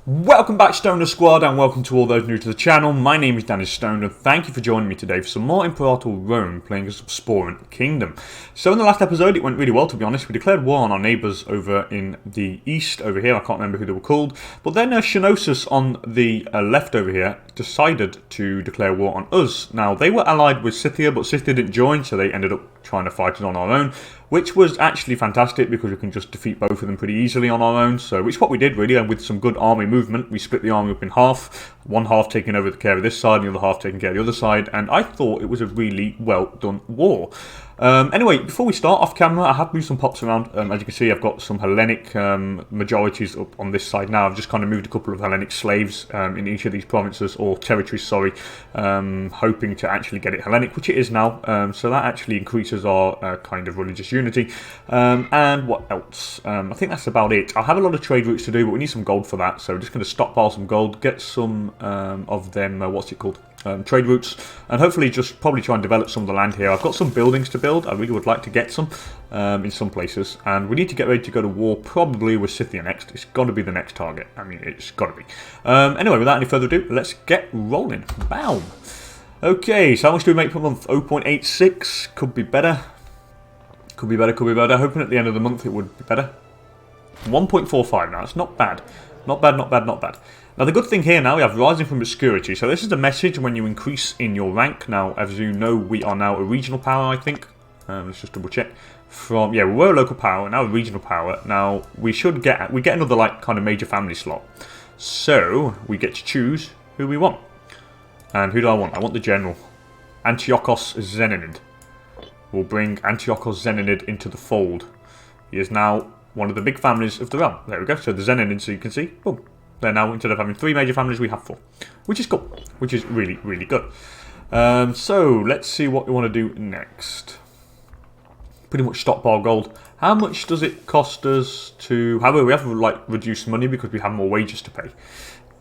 Welcome back, Stoner Squad, and welcome to all those new to the channel. My name is DanIsStoned, and thank you for joining me today for some more Imperator Rome playing as Bosporan Kingdom. So in the last episode, it went really well, to be honest. We declared war on our neighbours over in the east, over here. I can't remember who they were called. But then Shinosus on the left over here decided to declare war on us. Now, they were allied with Scythia, but Scythia didn't join, so they ended up trying to fight it on our own, which was actually fantastic because we can just defeat both of them pretty easily on our own. So, which is what we did really, and with some good army movement, we split the army up in half. One half taking over the care of this side, and the other half taking care of the other side, and I thought it was a really well done war. Anyway, before we start off camera, I have moved some pops around. As you can see, I've got some Hellenic majorities up on this side now. I've just kind of moved a couple of Hellenic slaves in each of these provinces, or territories, sorry, hoping to actually get it Hellenic, which it is now. So that actually increases our kind of religious unity. And what else? I think that's about it. I have a lot of trade routes to do, but we need some gold for that. So we're just going to stockpile some gold, get some of them, what's it called? Trade routes, and hopefully just probably try and develop some of the land here. I've got some buildings to build. I really would like to get some in some places, and we need to get ready to go to war probably with Scythia next. It's got to be the next target. I mean, it's got to be. Anyway, without any further ado, let's get rolling. Bam! Okay, so how much do we make per month? 0.86. Could be better. Could be better, could be better. Hoping at the end of the month it would be better. 1.45 now. It's not bad. Not bad, not bad, not bad. Now the good thing here now, we have Rising from Obscurity. So this is the message when you increase in your rank. Now, as you know, we are now a regional power, I think. Let's just double check. Yeah, we were a local power, now a regional power. Now, we get another, like, kind of major family slot. So, we get to choose who we want. And who do I want? I want the general. Antiochos Zenonid. We'll bring Antiochos Zenonid into the fold. He is now one of the big families of the realm. There we go. So the Zenonids, so you can see, boom. They're now, instead of having 3 major families, we have 4. Which is cool. Which is really, really good. So, let's see what we want to do next. Pretty much stockpile gold. How much does it cost us to... However, we have to, like, reduce money because we have more wages to pay.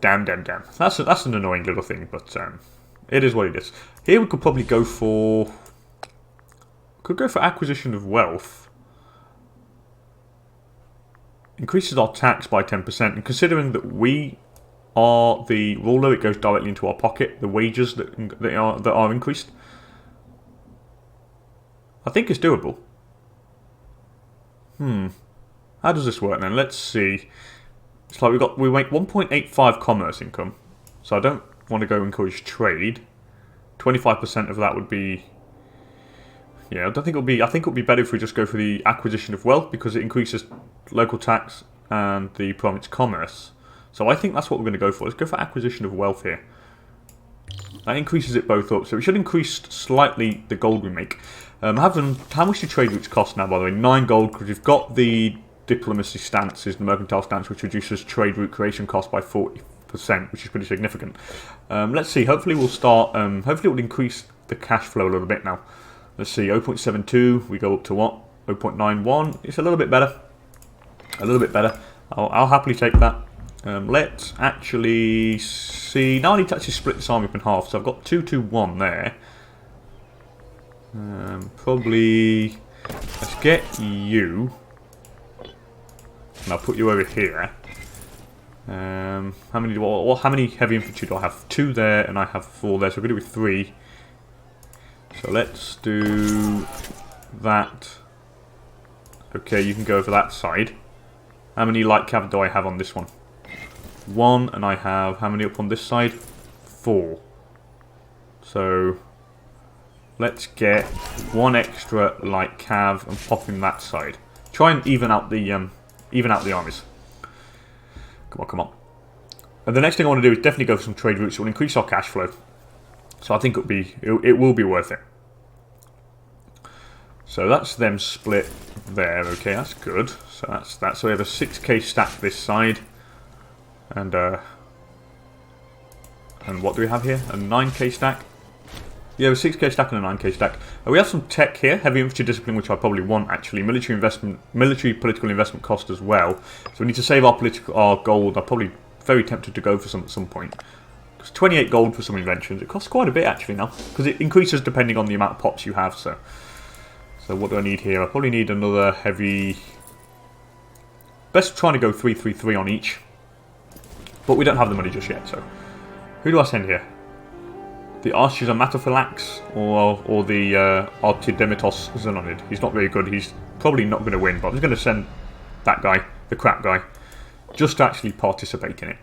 Damn, damn, damn. That's an annoying little thing, but it is what it is. Here we could probably go for... Could go for acquisition of wealth. Increases our tax by 10%, and considering that we are the ruler, it goes directly into our pocket. The wages that are increased, I think it's doable. How does this work then? Let's see. It's like we make 1.85 commerce income, so I don't want to go encourage trade. 25% of that would be. Yeah, I don't think it'll be. I think it'll be better if we just go for the acquisition of wealth because it increases local tax and the province commerce. So I think that's what we're going to go for. Let's go for acquisition of wealth here. That increases it both up. So we should increase slightly the gold we make. How much do trade routes cost now, by the way? 9 gold, because we've got the diplomacy stance, is the mercantile stance, which reduces trade route creation cost by 40%, which is pretty significant. Let's see. Hopefully we'll start. Hopefully it will increase the cash flow a little bit now. Let's see, 0.72, we go up to what? 0.91, it's a little bit better. A little bit better. I'll happily take that. Let's actually see, now I need to actually split this army up in half, so I've got 221 there. Probably, let's get you, and I'll put you over here. How many heavy infantry do I have? 2 there, and I have 4 there, so we're going to do with 3. So let's do that. Okay, you can go over that side. How many light cav do I have on this one? 1, and I have how many up on this side? 4. So let's get 1 extra light cav and pop in that side. Try and even out the armies. Come on, come on. And the next thing I want to do is definitely go for some trade routes. It will increase our cash flow. So I think it will be worth it. So that's them split there. Okay, that's good. So that's that. So we have a 6k stack this side, and what do we have here? A 9k stack. Yeah, a 6k stack and a 9k stack. We have some tech here, heavy infantry discipline, which I probably want actually. Military political investment cost as well. So we need to save our gold. I'm probably very tempted to go for some at some point. 28 gold for some inventions. It costs quite a bit actually now, because it increases depending on the amount of pops you have. So what do I need here? I probably need another heavy. Best trying to go 333 on each. But we don't have the money just yet, so... Who do I send here? The Arches Amatophylax or the Artidemitos Xenonid. He's not very good. He's probably not going to win, but I'm just going to send that guy, the crap guy, just to actually participate in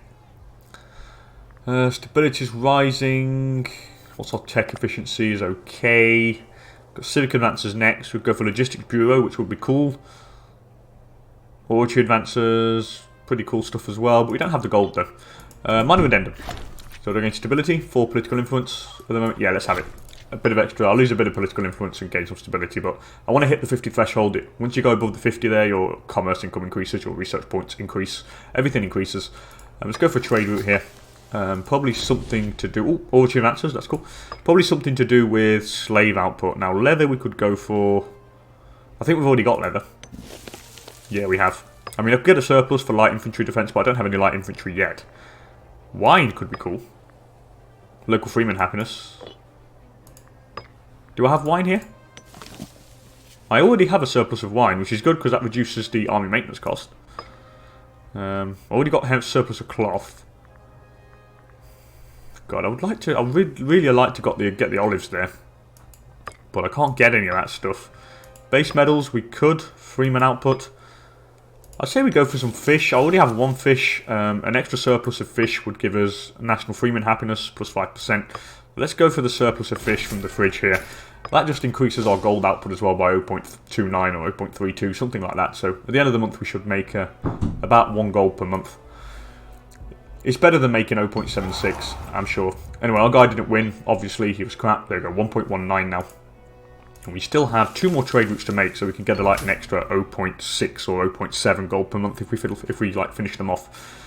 it. Stability's rising. What's our tech efficiency? Is okay. Got civic advances next. We'll go for logistics bureau, which would be cool. Orchard advances, pretty cool stuff as well, but we don't have the gold though. Minor addendum. So they're going stability, 4 political influence at the moment. Yeah, let's have it. A bit of extra. I'll lose a bit of political influence and gain some stability, but I want to hit the 50 threshold. Once you go above the 50 there, your commerce income increases, your research points increase, everything increases. Let's go for a trade route here. Probably something to do... Oh, orchard advances, that's cool. Probably something to do with slave output. Now, leather we could go for... I think we've already got leather. Yeah, we have. I mean, I've got a surplus for light infantry defense, but I don't have any light infantry yet. Wine could be cool. Local freeman happiness. Do I have wine here? I already have a surplus of wine, which is good because that reduces the army maintenance cost. I already got a surplus of cloth. God, I would like to. I would really like to get the olives there, but I can't get any of that stuff. Base metals we could. Freeman output. I'd say we go for some fish. I already have 1 fish. An extra surplus of fish would give us national freeman happiness plus 5%. Let's go for the surplus of fish from the fridge here. That just increases our gold output as well by 0.29 or 0.32, something like that. So at the end of the month we should make about 1 gold per month. It's better than making 0.76, I'm sure. Anyway, our guy didn't win. Obviously, he was crap. There we go, 1.19 now. And we still have 2 more trade routes to make, so we can get like an extra 0.6 or 0.7 gold per month if we like finish them off.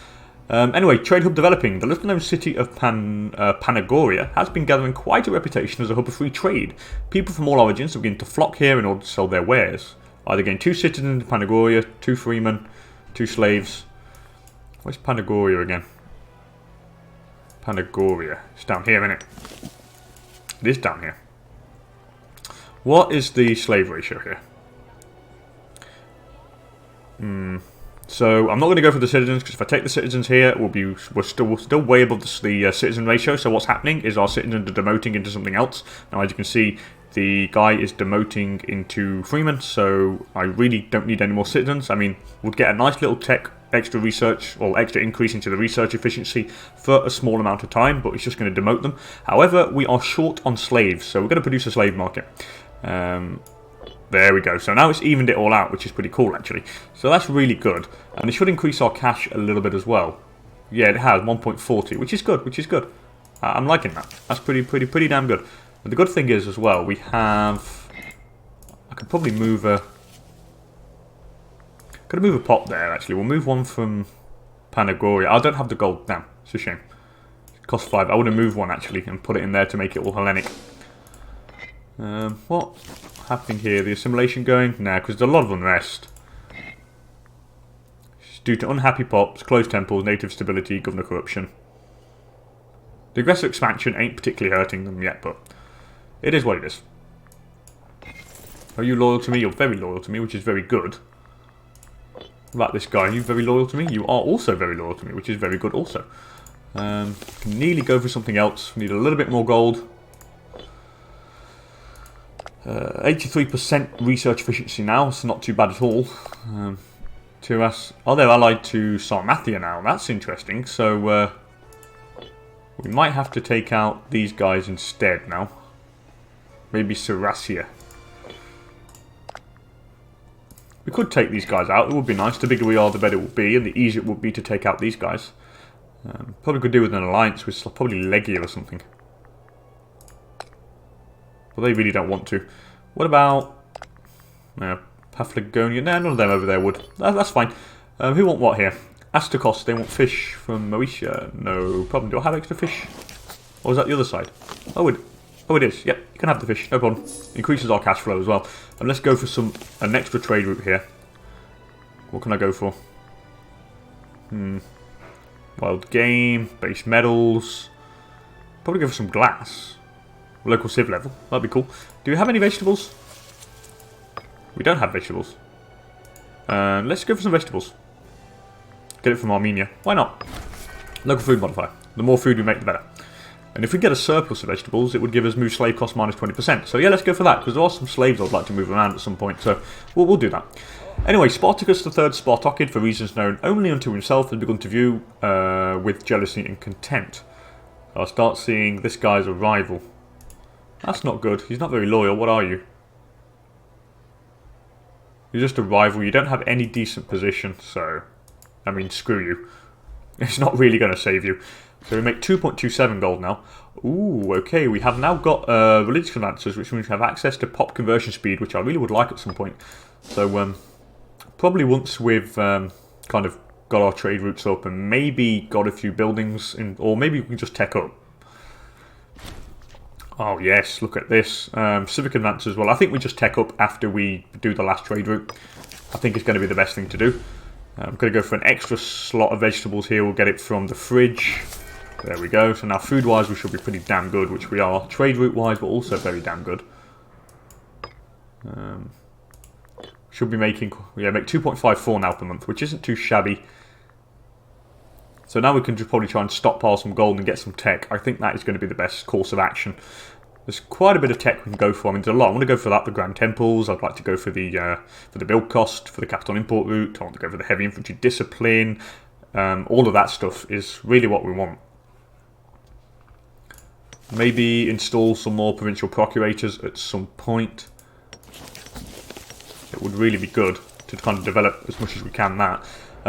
Anyway, trade hub developing. The little-known city of Panagoria has been gathering quite a reputation as a hub of free trade. People from all origins are beginning to flock here in order to sell their wares. Either gain 2 citizens in Panagoria, 2 freemen, 2 slaves. Where's Panagoria again? Panagoria. It's down here, isn't it? It is down here. What is the slave ratio here? So I'm not going to go for the citizens because if I take the citizens here, we're still way above the citizen ratio. So what's happening is our citizens are demoting into something else. Now, as you can see, the guy is demoting into freeman. So I really don't need any more citizens. I mean, we'll get a nice little tech extra research or extra increase into the research efficiency for a small amount of time, but it's just going to demote them. However, we are short on slaves, so we're going to produce a slave market. There we go. So now it's evened it all out, which is pretty cool actually. So that's really good, and it should increase our cash a little bit as well. Yeah, it has 1.40, which is good. I'm liking that. That's pretty damn good. And the good thing is as well, we have. I could probably move a. Could move a pot there actually. We'll move one from Panagoria. I don't have the gold now. It's a shame. It costs 5. I would have moved one actually and put it in there to make it all Hellenic. What's happening here? The assimilation going? Nah, because there's a lot of unrest. It's due to unhappy pops, closed temples, native stability, governor corruption. The aggressive expansion ain't particularly hurting them yet, but it is what it is. Are you loyal to me? You're very loyal to me, which is very good. Like this guy, are you very loyal to me? You are also very loyal to me, which is very good also. Can nearly go for something else. We need a little bit more gold. 83% research efficiency now. It's not too bad at all. To us, oh, they're allied to Sarmathia now. That's interesting. So we might have to take out these guys instead now. Maybe Saracia. We could take these guys out. It would be nice. The bigger we are, the better it would be, and the easier it would be to take out these guys. Probably could do with an alliance with probably Legia or something. But they really don't want to. What about Paphlagonia? No, none of them over there would. That's fine. Who want what here? Astakos, they want fish from Moesia. No problem. Do I have extra fish? Or is that the other side? Oh, it is. Yep, you can have the fish. No problem. Increases our cash flow as well. And let's go for an extra trade route here. What can I go for? Wild game, base metals. Probably go for some glass. Local civ level. That'd be cool. Do we have any vegetables? We don't have vegetables. Let's go for some vegetables. Get it from Armenia. Why not? Local food modifier. The more food we make, the better. And if we get a surplus of vegetables, it would give us move slave cost minus 20%. So yeah, let's go for that, because there are some slaves I'd like to move around at some point, so we'll do that. Anyway, Spartacus III Spartakid, for reasons known only unto himself, has begun to view with jealousy and contempt. I'll start seeing this guy's a rival. That's not good. He's not very loyal. What are you? You're just a rival. You don't have any decent position, so I mean, screw you. It's not really going to save you. So we make 2.27 gold now. Ooh, okay, we have now got religious advances, which means we have access to pop conversion speed, which I really would like at some point. So, probably once we've kind of got our trade routes up and maybe got a few buildings, or maybe we can just tech up. Oh yes, look at this. Civic advances, well I think we just tech up after we do the last trade route. I think it's going to be the best thing to do. I'm going to go for an extra slot of vegetables here. We'll get it from the fridge. There we go. So now food-wise we should be pretty damn good, which we are. Trade route-wise we're also very damn good. Should be making, yeah, make 2.54 now per month, which isn't too shabby. So now we can just probably try and stockpile some gold and get some tech. I think that is going to be the best course of action. There's quite a bit of tech we can go for. I mean, there's a lot. I want to go for that, the Grand Temples. I'd like to go for the build cost, for the capital import route. I want to go for the heavy infantry discipline. All of that stuff is really what we want. Maybe install some more provincial procurators at some point. It would really be good to kind of develop as much as we can that.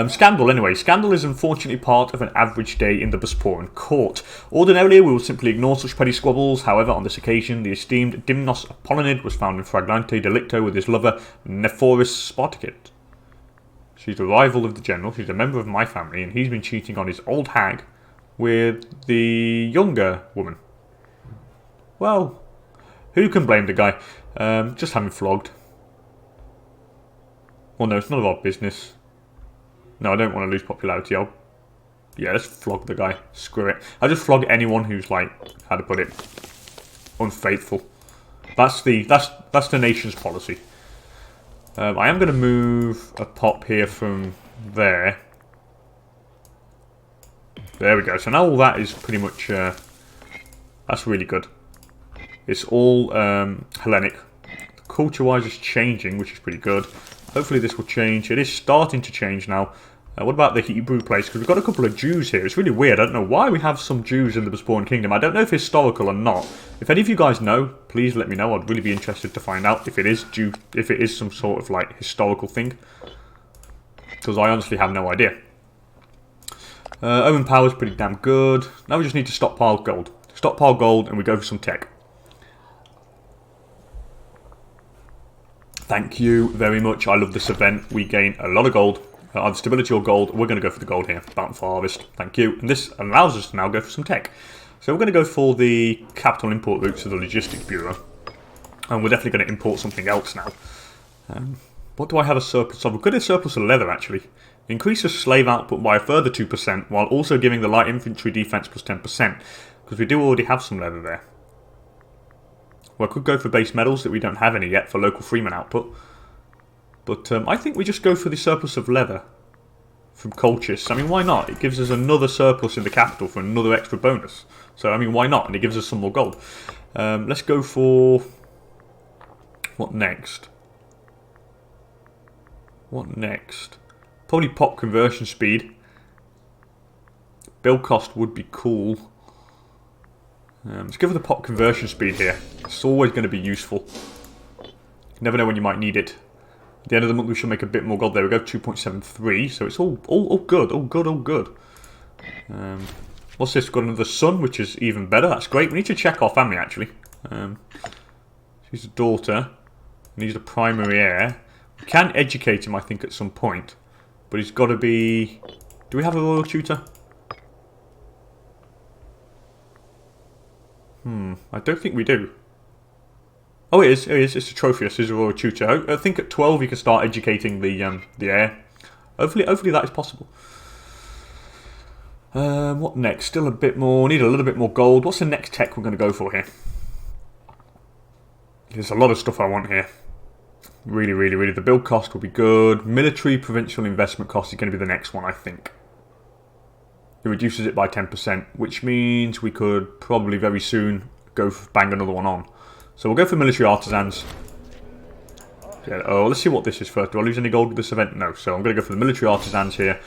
Scandal, anyway. Scandal is unfortunately part of an average day in the Bosporan court. Ordinarily, we will simply ignore such petty squabbles. However, on this occasion, the esteemed Dimnos Apollonid was found in flagrante delicto with his lover, Nephoris Spartakid. She's a rival of the general. She's a member of my family, and he's been cheating on his old hag with the younger woman. Well, who can blame the guy? Just having flogged. Well, no, it's none of our business. No, I don't want to lose popularity. Yeah, let's flog the guy. Screw it. I'll just flog anyone who's, like, how to put it, unfaithful. That's the nation's policy. I am going to move a pop here from there. There we go. So now all that is pretty much, that's really good. It's all Hellenic. Culture-wise it's changing, which is pretty good. Hopefully this will change. It is starting to change now. What about the Hebrew place? Because we've got a couple of Jews here. It's really weird. I don't know why we have some Jews in the Bosporan Kingdom. I don't know if it's historical or not. If any of you guys know, please let me know. I'd really be interested to find out if it is Jew, if it is some sort of like historical thing. Because I honestly have no idea. Owen Power's pretty damn good. Now we just need to stockpile gold. Stockpile gold and we go for some tech. Thank you very much. I love this event. We gain a lot of gold. Either stability or gold. We're going to go for the gold here. Bountiful harvest. Thank you. And this allows us to now go for some tech. So we're going to go for the capital import route to the logistics bureau. And we're definitely going to import something else now. What do I have a surplus of? We've got a surplus of leather actually. Increases slave output by a further 2% while also giving the light infantry defense plus 10%. Because we do already have some leather there. Well, I could go for base metals that we don't have any yet for local freeman output. But I think we just go for the surplus of leather from Colchis. I mean, why not? It gives us another surplus in the capital for another extra bonus. So, I mean, why not? And it gives us some more gold. Let's go for... what next? What next? Probably pop conversion speed. Build cost would be cool. Let's go for the pop conversion speed here. It's always going to be useful. You never know when you might need it. At the end of the month we should make a bit more gold. There we go, 2.73. So it's all good, all good. What's this? Got another son, which is even better. That's great. We need to check our family actually. She's a daughter. And he's the primary heir. We can educate him, I think, at some point. But he's got to be... Do we have a royal tutor? I don't think we do. Oh, it is. It's a Trophius. He's a royal tutor. I think at 12 you can start educating the heir. Hopefully that is possible. What next? Still a bit more. Need a little bit more gold. What's the next tech we're going to go for here? There's a lot of stuff I want here. Really. The build cost will be good. Military provincial investment cost is going to be the next one, I think. It reduces it by 10%, which means we could probably very soon go bang another one on. So we'll go for military artisans. Yeah, oh, let's see what this is first. Do I lose any gold with this event? No. So I'm going to go for the military artisans here.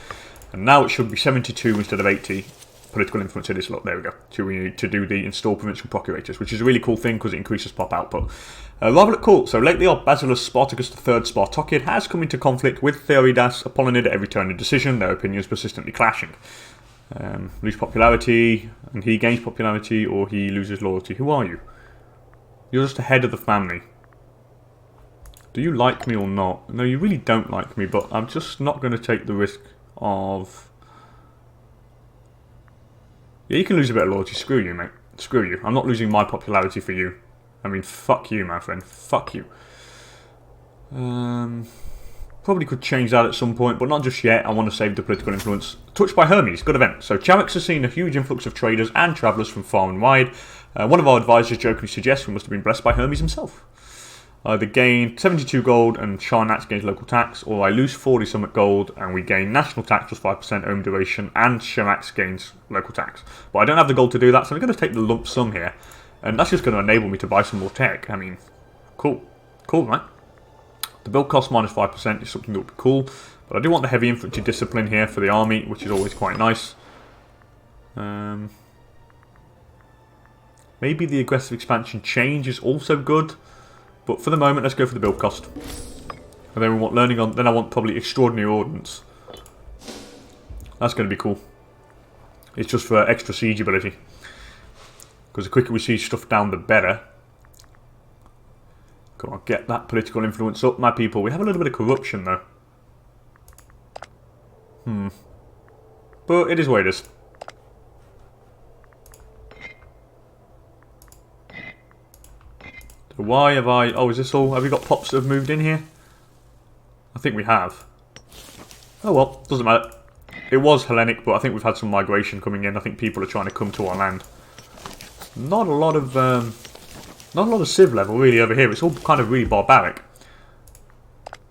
And now it should be 72 instead of 80. Political influence it is. Look, there we go. So we need to do the install provincial procurators, which is a really cool thing because it increases pop output. Rather look cool. So lately our Basileus Spartacus III Spartocid has come into conflict with Theoridas Apollonid at every turn of decision, their opinions persistently clashing. Lose popularity, and he gains popularity, or he loses loyalty. Who are you? You're just the head of the family. Do you like me or not? No, you really don't like me, but I'm just not going to take the risk of... Yeah, you can lose a bit of loyalty. Screw you, mate. Screw you. I'm not losing my popularity for you. I mean, fuck you, my friend. Fuck you. Probably could change that at some point, but not just yet. I want to save the political influence. Touched by Hermes. Good event. So, Charax has seen a huge influx of traders and travellers from far and wide. One of our advisors jokingly suggests we must have been blessed by Hermes himself. Either gain 72 gold and Sharnax gains local tax, or I lose 40 summit gold and we gain national tax plus 5% ohm duration and Sharax gains local tax. But I don't have the gold to do that, so I'm going to take the lump sum here. And that's just going to enable me to buy some more tech. I mean, cool. Cool, right? The build cost minus 5% is something that would be cool. But I do want the heavy infantry discipline here for the army, which is always quite nice. Maybe the aggressive expansion change is also good. But for the moment, let's go for the build cost. And then we want learning on. Then I want probably extraordinary ordnance. That's going to be cool. It's just for extra siege ability. Because the quicker we siege stuff down, the better. Come on, get that political influence up, my people. We have a little bit of corruption, though. But it is what it is. Why have I... Oh, is this all... Have we got pops that have moved in here? I think we have. Oh well, doesn't matter. It was Hellenic, but I think we've had some migration coming in. I think people are trying to come to our land. Not a lot of... not a lot of civ level, really, over here. It's all kind of really barbaric.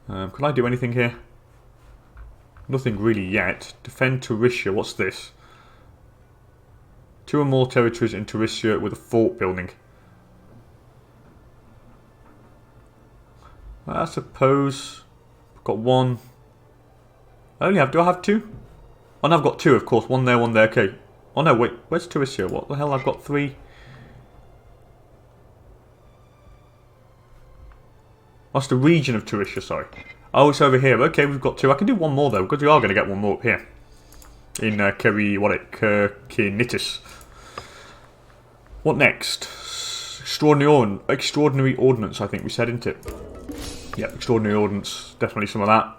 Can I do anything here? Nothing really yet. Defend Taricia. What's this? 2 or more territories in Taricia with a fort building. I suppose I've got 1. I only have... Do I have 2? Oh no, I've got 2, of course. 1 there, 1 there. Okay. Oh no, wait. Where's Taricia? What the hell? I've got 3. That's the region of Taricia, sorry. Oh, it's over here. Okay, we've got 2. I can do 1 more though, because we are going to get 1 more up here. In Kirkinitis. What next? Extraordinary ordnance, I think we said, isn't it? Yep, extraordinary ordnance. Definitely some of that.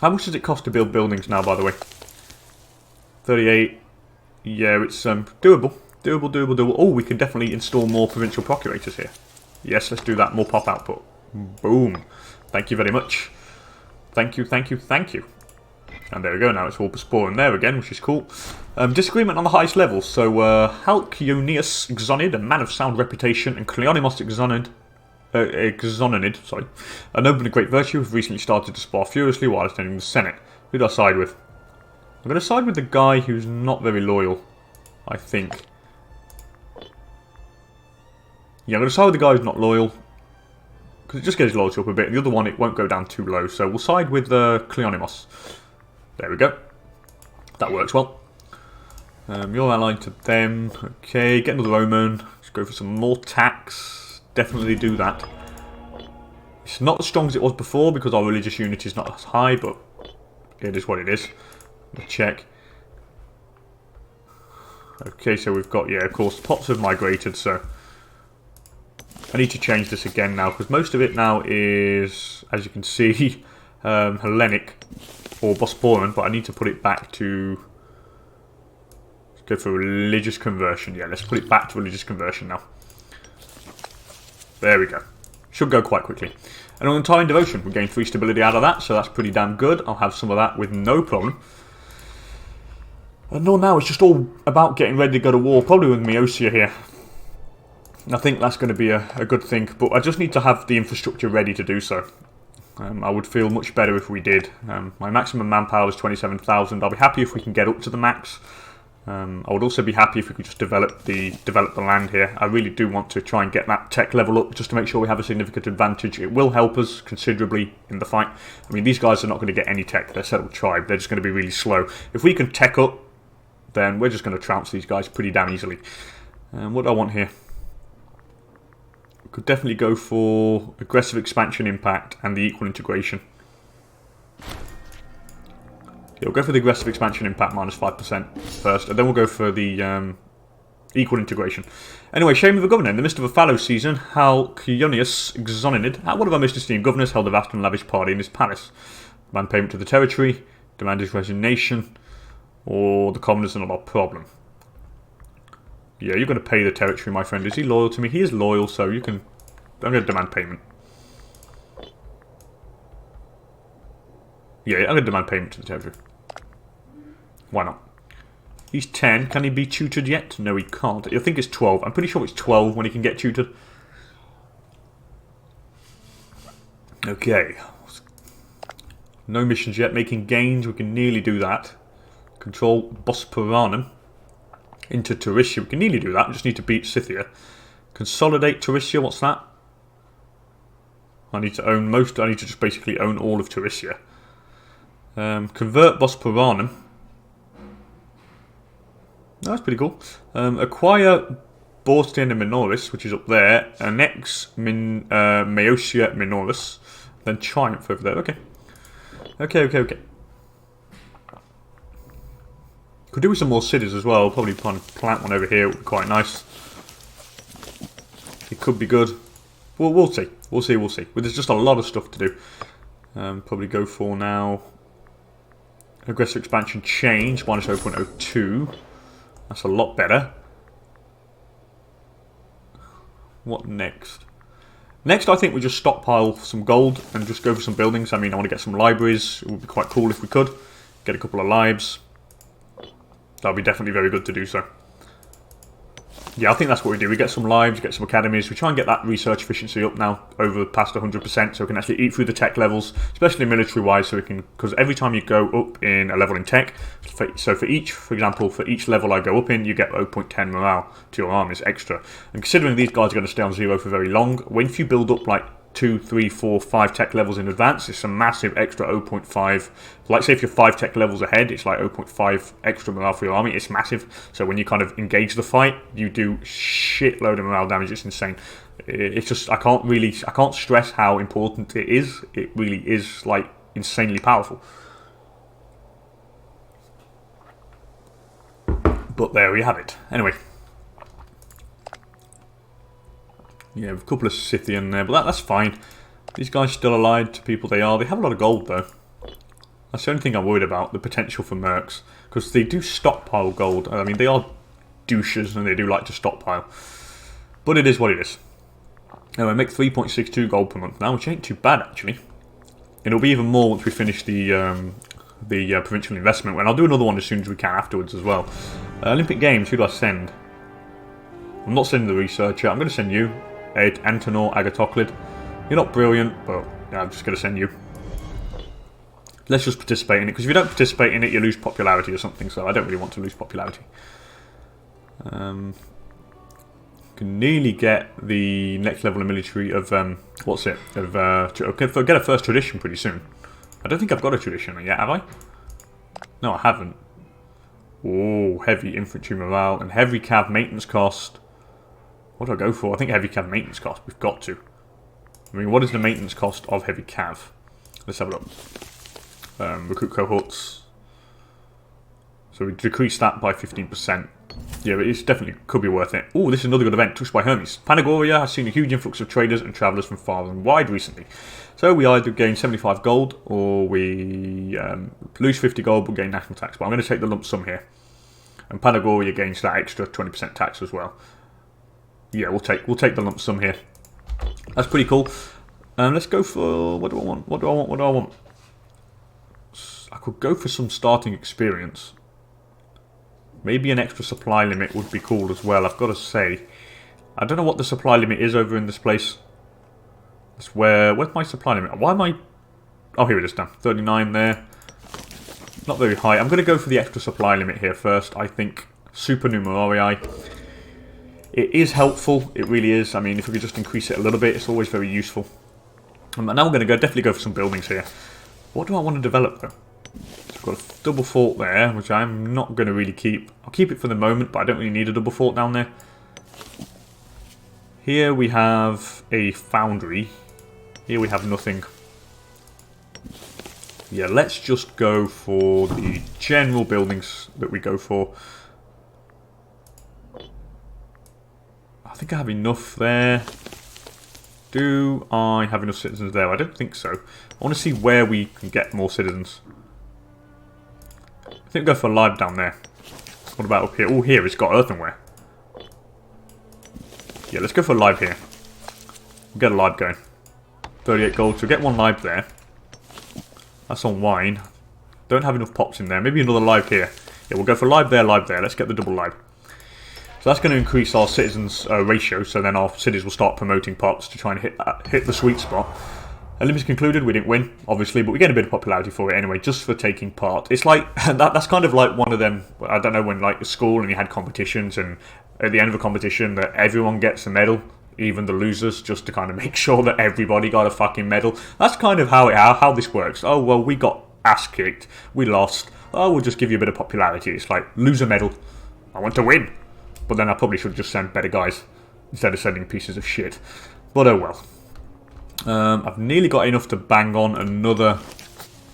How much does it cost to build buildings now, by the way? 38. Yeah, it's doable. Doable. Oh, we can definitely install more provincial procurators here. Yes, let's do that. More pop output. Boom. Thank you very much. Thank you. And there we go, now it's all Bosporan there again, which is cool. Disagreement on the highest level. So, Halcyonius Xonid, a man of sound reputation, and Cleonimos Xononid, sorry, a noble and great virtue, have recently started to spar furiously while attending the Senate. Who do I side with? I'm going to side with the guy who's not very loyal, I think. Yeah, I'm going to side with the guy who's not loyal. Because it just gets his loyalty up a bit. And the other one, it won't go down too low. So we'll side with Cleonimos. There we go. That works well. You're allied to them. Okay, get another Roman. Let's go for some more tax. Definitely do that. It's not as strong as it was before because our religious unity is not as high, but it is what it is. Let's check. Okay, so we've got, yeah, of course, pops have migrated, so I need to change this again now because most of it now is, as you can see, Hellenic or Bosporan, but I need to put it back to... Let's go for religious conversion. Yeah, let's put it back to religious conversion now. There we go. Should go quite quickly. And on Undying Devotion, we gain 3 stability out of that, so that's pretty damn good. I'll have some of that with no problem. And now it's just all about getting ready to go to war, probably with Meocia here. I think that's going to be a good thing, but I just need to have the infrastructure ready to do so. I would feel much better if we did. My maximum manpower is 27,000. I'll be happy if we can get up to the max. I would also be happy if we could just develop the land here. I really do want to try and get that tech level up just to make sure we have a significant advantage. It will help us considerably in the fight. I mean, these guys are not going to get any tech. They're settled tribe. They're just going to be really slow. If we can tech up, then we're just going to trounce these guys pretty damn easily. What do I want here? We could definitely go for aggressive expansion impact and the equal integration. Yeah, we'll go for the aggressive expansion impact minus 5% first, and then we'll go for the equal integration. Anyway, shame of the governor. In the midst of a fallow season, Halcyonius Exoninid, one of our most esteemed governors, held a vast and lavish party in his palace. Demand payment to the territory, demand his resignation, or the commoners are not our problem. Yeah, you're going to pay the territory, my friend. Is he loyal to me? He is loyal, so you can... I'm going to demand payment. Yeah, I'm going to demand payment to the territory. Why not? He's 10. Can he be tutored yet? No, he can't. I think it's 12. I'm pretty sure it's 12 when he can get tutored. Okay. No missions yet. Making gains. We can nearly do that. Control Bosporanum into Tarissia. We can nearly do that. We just need to beat Scythia. Consolidate Tarissia. What's that? I need to own most. I need to just basically own all of Tarissia. Convert Bosporanum. Oh, that's pretty cool. Acquire Bosporan Minoris, which is up there. Annex Maeotia Minoris. Then Triumph over there. Okay. Okay. Could do with some more cities as well. Probably plant one over here. It would be quite nice. It could be good. Well, we'll see. We'll see. But there's just a lot of stuff to do. Probably go for now. Aggressive expansion change. Minus 0.02. That's a lot better. What next? Next, I think we just stockpile some gold and just go for some buildings. I mean, I want to get some libraries. It would be quite cool if we could. Get a couple of lives. That would be definitely very good to do so. Yeah, I think that's what we do. We get some lives, get some academies. We try and get that research efficiency up now over past 100%, so we can actually eat through the tech levels, especially military-wise. So we can, because every time you go up in a level in tech, so for each level I go up in, you get 0.10 morale to your armies extra. And considering these guys are going to stay on 0 for very long, if you build up like 2, 3, 4, 5 tech levels in advance, it's a massive extra 0.5. Like say if you're 5 tech levels ahead, it's like 0.5 extra morale for your army. It's massive. So when you kind of engage the fight, you do shitload of morale damage. It's insane. It's just I can't stress how important it is. It really is like insanely powerful. But there we have it. Anyway. Yeah, a couple of Scythian there, but that's fine. These guys still allied to people they are. They have a lot of gold, though. That's the only thing I'm worried about, the potential for mercs. Because they do stockpile gold. I mean, they are douches, and they do like to stockpile. But it is what it is. Anyway, make 3.62 gold per month now, which ain't too bad, actually. It'll be even more once we finish the provincial investment, and I'll do another one as soon as we can afterwards as well. Olympic Games, who do I send? I'm not sending the researcher. I'm going to send you. Antenor Agatoclid. You're not brilliant, but yeah, I'm just going to send you. Let's just participate in it, because if you don't participate in it, you lose popularity or something, so I don't really want to lose popularity. Can nearly get the next level of military of, get a first tradition pretty soon. I don't think I've got a tradition yet, have I? No, I haven't. Oh, heavy infantry morale and heavy cav maintenance cost. What do I go for? I think heavy cav maintenance cost. We've got to. I mean, what is the maintenance cost of heavy cav? Let's have a look. Recruit cohorts. So we decrease that by 15%. Yeah, it definitely could be worth it. Oh, this is another good event. Touched by Hermes. Panagoria has seen a huge influx of traders and travellers from far and wide recently. So we either gain 75 gold or we lose 50 gold but gain national tax. But I'm going to take the lump sum here. And Panagoria gains that extra 20% tax as well. Yeah, we'll take the lump sum here. That's pretty cool. Let's go for what do I want? I could go for some starting experience. Maybe an extra supply limit would be cool as well. I've got to say, I don't know what the supply limit is over in this place. Where's my supply limit? Why am I Oh, here it is, done. 39 there. Not very high. I'm going to go for the extra supply limit here first. I think supernumerari. It is helpful. It really is. I mean, if we could just increase it a little bit, it's always very useful. And now we're going to definitely go for some buildings here. What do I want to develop, though? So we've got a double fort there, which I'm not going to really keep. I'll keep it for the moment, but I don't really need a double fort down there. Here we have a foundry. Here we have nothing. Yeah, let's just go for the general buildings that we go for. I think I have enough there. Do I have enough citizens there? I don't think so. I want to see where we can get more citizens. I think we'll go for live down there. What about up here? Oh, here it's got earthenware. Yeah, let's go for live here. We'll get a live going. 38 gold, so get one live there. That's on wine. Don't have enough pops in there. Maybe another live here. Yeah, we'll go for live there, live there. Let's get the double live. So that's going to increase our citizens ratio, so then our cities will start promoting pops to try and hit the sweet spot. Olympics concluded, we didn't win, obviously, but we get a bit of popularity for it anyway, just for taking part. It's like, that's kind of like one of them, I don't know, when like at school and you had competitions, and at the end of a competition that everyone gets a medal, even the losers, just to kind of make sure that everybody got a fucking medal. That's kind of how this works. Oh, well, we got ass kicked, we lost, oh, we'll just give you a bit of popularity. It's like, lose a medal, I want to win. But then I probably should just send better guys instead of sending pieces of shit. But oh well. I've nearly got enough to bang on another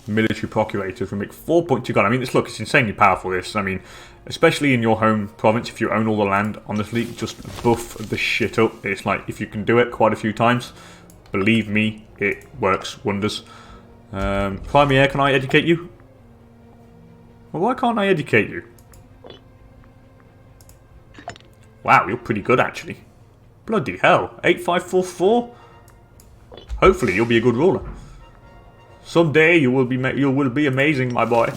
military procurator to make 4.2 gold. I mean, look, it's insanely powerful, this. I mean, especially in your home province, if you own all the land, honestly, just buff the shit up. It's like, if you can do it quite a few times, believe me, it works wonders. Premier, can I educate you? Well, why can't I educate you? Wow, you're pretty good, actually. Bloody hell. 8544? Hopefully, you'll be a good ruler. Someday, you will be amazing, my boy.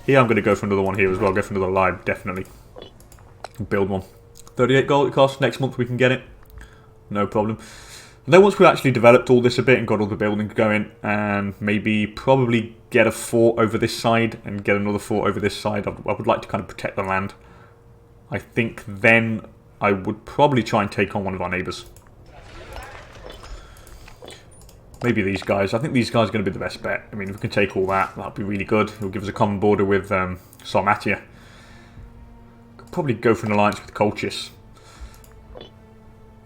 Here, I'm going to go for another one here as well. Go for another live, definitely. Build one. 38 gold it costs. Next month, we can get it. No problem. And then once we've actually developed all this a bit and got all the buildings going, and maybe probably get a fort over this side and get another fort over this side, I would like to kind of protect the land. I think then I would probably try and take on one of our neighbours. Maybe these guys. I think these guys are going to be the best bet. I mean, if we can take all that, that'd be really good. It'll give us a common border with Sarmatia. Could probably go for an alliance with Colchis.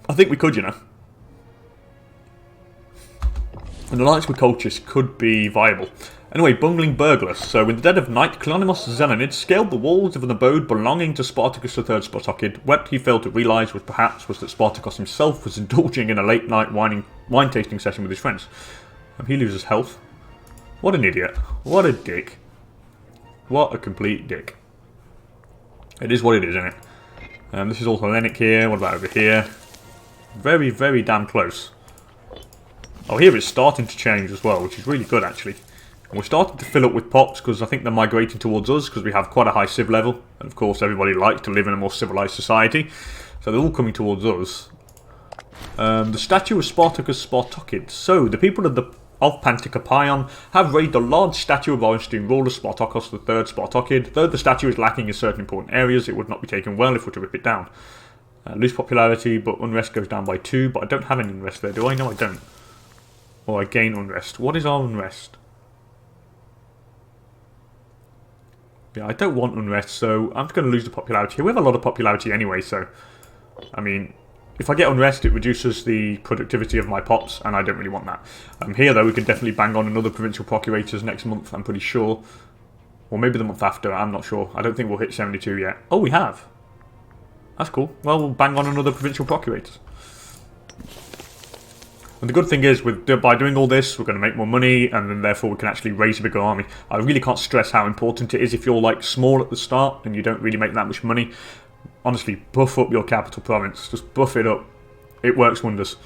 I think we could, you know. An alliance with Colchis could be viable. Anyway, bungling burglars. So, in the dead of night, Cleonymus Zelenid scaled the walls of an abode belonging to Spartacus III Spartocid. What he failed to realise was that Spartacus himself was indulging in a late-night wine tasting session with his friends. He loses health. What an idiot. What a dick. What a complete dick. It is what it is, isn't it? This is all Hellenic here. What about over here? Very, very damn close. Oh, here it's starting to change as well, which is really good, actually. And we're starting to fill up with pops because I think they're migrating towards us because we have quite a high civ level. And of course, everybody likes to live in a more civilized society. So they're all coming towards us. The statue of Spartacus Spartocid. So, the people of Pantikapion have raided the large statue of Oranstein ruler Spartacus III Spartocid. Though the statue is lacking in certain important areas, it would not be taken well if we were to rip it down. Lose popularity, but unrest goes down by 2. But I don't have any unrest there, do I? No, I don't. Or I gain unrest. What is our unrest? Yeah, I don't want unrest, so I'm just going to lose the popularity. We have a lot of popularity anyway, so... I mean, if I get unrest, it reduces the productivity of my pops, and I don't really want that. Here, though, we can definitely bang on another provincial procurators next month, I'm pretty sure. Or maybe the month after, I'm not sure. I don't think we'll hit 72 yet. Oh, we have. That's cool. Well, we'll bang on another provincial procurators. And the good thing is, by doing all this, we're going to make more money, and then therefore we can actually raise a bigger army. I really can't stress how important it is if you're like small at the start and you don't really make that much money. Honestly, buff up your capital province. Just buff it up. It works wonders.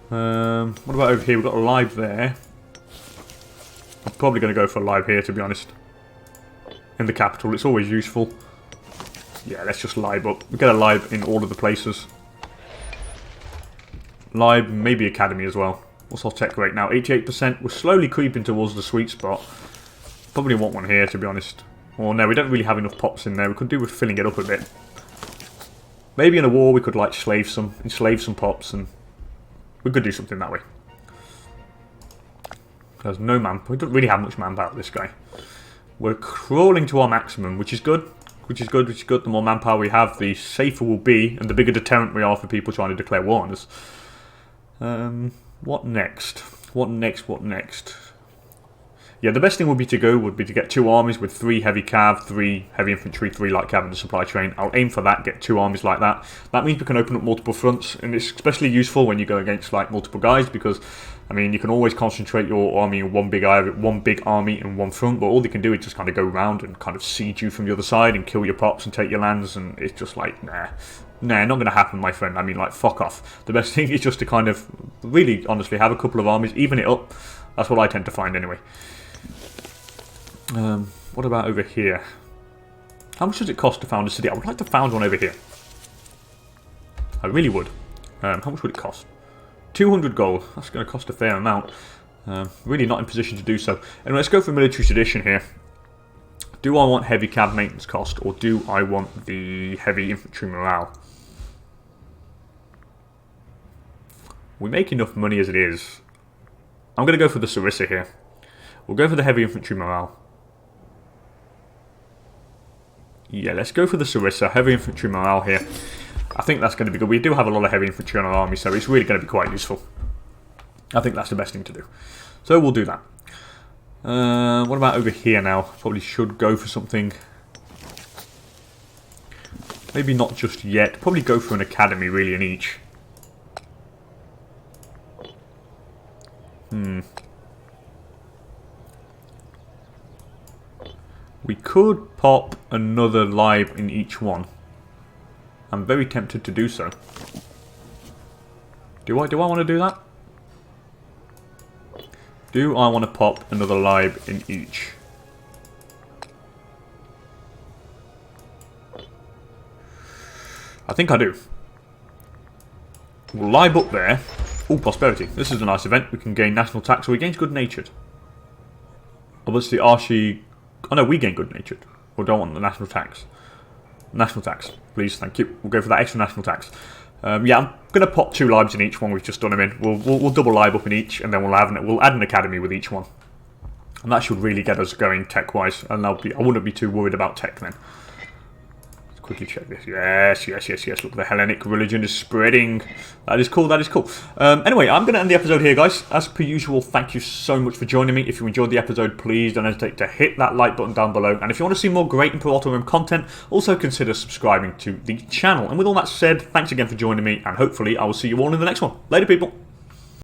What about over here? We've got a live there. I'm probably going to go for a live here, to be honest. In the capital, it's always useful. Yeah, let's just live up. We get a live in all of the places. Live, maybe academy as well. What's our tech rate now? 88%. We're slowly creeping towards the sweet spot. Probably want one here, to be honest. Well, no, we don't really have enough pops in there. We could do with filling it up a bit. Maybe in a war we could like enslave some pops, and we could do something that way. There's no we don't really have much manpower, this guy. We're crawling to our maximum, which is good. Which is good. The more manpower we have, the safer we'll be, and the bigger deterrent we are for people trying to declare war on us. What next? What next? Yeah, the best thing would be to get 2 armies with 3 heavy cav, 3 heavy infantry, 3 light cav in the supply train. I'll aim for that, get 2 armies like that. That means we can open up multiple fronts, and it's especially useful when you go against like multiple guys, because I mean you can always concentrate your army in one big army in one front, but all they can do is just kind of go around and kind of siege you from the other side and kill your pops and take your lands, and it's just like nah, not going to happen, my friend. I mean, like, fuck off. The best thing is just to kind of really honestly have a couple of armies, even it up. That's what I tend to find anyway. What about over here? How much does it cost to found a city? I would like to found one over here. I really would. How much would it cost? 200 gold. That's going to cost a fair amount. Really not in position to do so. Anyway, let's go for military tradition here. Do I want heavy cav maintenance cost, or do I want the heavy infantry morale? We make enough money as it is. I'm going to go for the Sarissa here. We'll go for the heavy infantry morale. Yeah, let's go for the Sarissa, heavy infantry morale here. I think that's going to be good. We do have a lot of heavy infantry on our army, so it's really going to be quite useful. I think that's the best thing to do. So we'll do that. What about over here now? Probably should go for something. Maybe not just yet. Probably go for an academy really in each. We could pop another lib in each one. I'm very tempted to do so. Do I want to do that? Do I want to pop another lib in each? I think I do. We'll lib up there. Oh, prosperity. This is a nice event. We can gain national tax, so we gain good natured. Obviously, Archie. Oh no, we gain good natured. Or don't want the national tax. National tax, please, thank you. We'll go for that extra national tax. Yeah, I'm going to pop 2 libs in each one we've just done them in. We'll double lib up in each, and then we'll add an academy with each one. And that should really get us going tech-wise, and I wouldn't be too worried about tech then. Let's quickly check this. Yes. Look, the Hellenic religion is spreading. That is cool, Anyway, I'm going to end the episode here, guys. As per usual, thank you so much for joining me. If you enjoyed the episode, please don't hesitate to hit that like button down below. And if you want to see more great Imperator Rome content, also consider subscribing to the channel. And with all that said, thanks again for joining me, and hopefully I will see you all in the next one. Later, people.